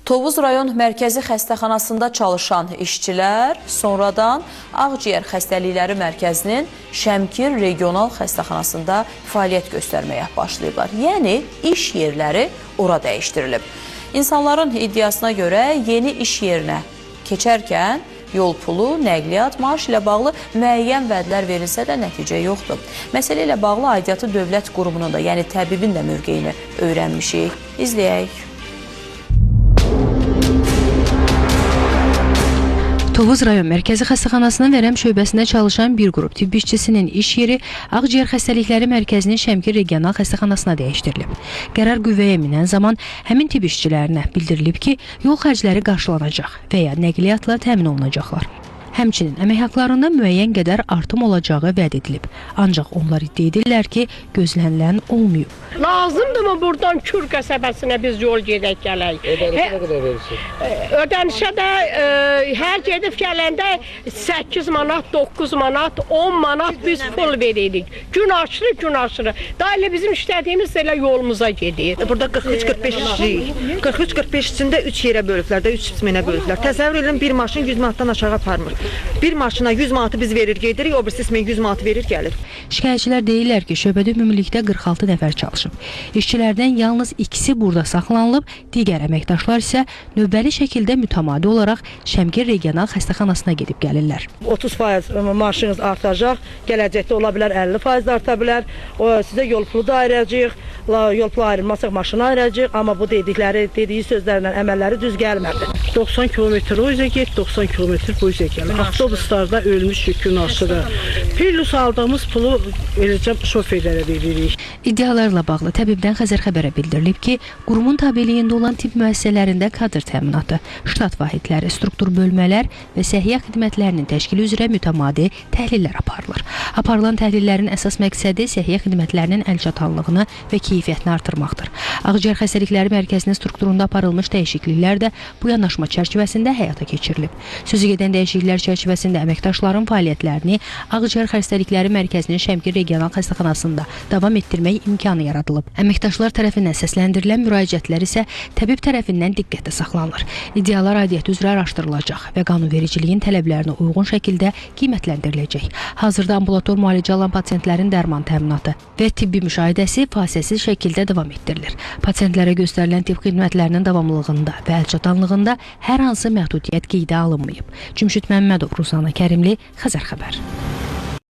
Tovuz rayon mərkəzi xəstəxanasında çalışan işçilər sonradan Ağciyər Xəstəlikləri Mərkəzinin Şəmkir Regional Xəstəxanasında fəaliyyət göstərməyə başlayıblar. Yəni, iş yerləri ora dəyişdirilib. İnsanların iddiasına görə yeni iş yerinə keçərkən yol pulu, nəqliyyat, maaş ilə bağlı müəyyən vədlər verilsə də nəticə yoxdur. Məsələ ilə bağlı aidiyyatı dövlət qurumunu da, yəni təbibin də mövqeyini öyrənmişik. İzləyək. Tovuz rayon mərkəzi xəstəxanasının Vərəm şöbəsində çalışan bir qrup tibb işçisinin iş yeri Ağciyər Xəstəlikləri Mərkəzinin Şəmkir Regional Xəstəxanasına dəyişdirilib. Qərar qüvvəyə minən zaman həmin tibb işçilərinə bildirilib ki, yol xərcləri qarşılanacaq və ya nəqliyyatla təmin olunacaqlar. Həmçinin əmək haqlarında müəyyən qədər artım olacağı vəd edilib. Ancaq onlar iddia edirlər ki, gözlənilən olmayıb. Lazımdır mı buradan Kür qəsəbəsinə biz yol gedək gələk? Ödənişə nə qədər verirsiniz? Ödənişə də hər gedib gələndə 8 manat, 9 manat, 10 manat biz pul veririk. Gün aşırı. Daha elə bizim işlədiyimiz elə yolumuza gedir. Burada 43-45 işçiyik. 43-45 içində 3 yerə bölüblər də, 3 qisminə bölüblər. Təsəvvür edin, bir maşın 100 manatdan aşağı aparmır. Bir maşına 100 manatı biz verir, gedirik, o birisi 100 manatı verir, gəlir. Şikayətçilər deyirlər ki, şöbədə ümumilikdə 46 nəfər çalışıb. İşçilərdən yalnız ikisi burada saxlanılıb, digər əməkdaşlar isə növbəli şəkildə mütəmadi olaraq Şəmkir Regional Xəstəxanasına gedib gəlirlər. 30% maaşınız artacaq, gələcəkdə ola bilər 50% arta bilər. Sizə yol pulu da ayıracaq, yol pulu ayrılmasaq maşını ayıracaq, amma bu dediyi sözlərlə əməlləri düz gəlmədi. 90 kilometr o üzə get, 90 kilometr bu üzə gəlir. Avtobuslarda ölmüşük gün aşırı. Plus aldığımız pulu eləcə şoferlərə veririk. İddialarla bağlı təbibdən Xəzər xəbərə bildirilib ki, qurumun tabeliyində olan tibb müəssisələrində kadr təminatı, ştat vahidləri, struktur bölmələr və səhiyyə xidmətlərinin təşkili üzrə mütəmadi təhlillər aparılır. Aparılan təhlillərin əsas məqsədi səhiyyə xidmətlərinin əlçatanlığını və keyfiyyətini artırmaqdır. Ağciyər Xəstəlikləri Mərkəzinin strukturunda aparılmış dəyişikliklər də bu yanaşma çərçivəsində həyata keçirilib. Sözügedən dəyişikliklər çərçivəsində əməkdaşların fəaliyyətlərini Ağciyər Xəstəlikləri Mərkəzinin Şəmkir Regional Xəstəxanasında davam etdirmək imkanı yaradılıb. Əməkdaşlar tərəfindən səsləndirilən müraciətlər isə təbib tərəfindən diqqətdə saxlanılır. İddialar aidiyyəti üzrə araşdırılacaq və qanunvericiliyin tələblərinə uyğun şəkildə qiymətləndiriləcək. Hazırda ambulator müalicə alan pasientlərin dərman təminatı və tibbi müşahidəsi fasiləsiz şəkildə davam etdirilir. Pasientlərə göstərilən tibb xidmətlərinin davamlılığında və əlçatanlığında hər hansı məhdudiyyət qeydə alınmayıb. Cümşüd Məmmədov, Rusana Kərimli, Xəzər xəbər.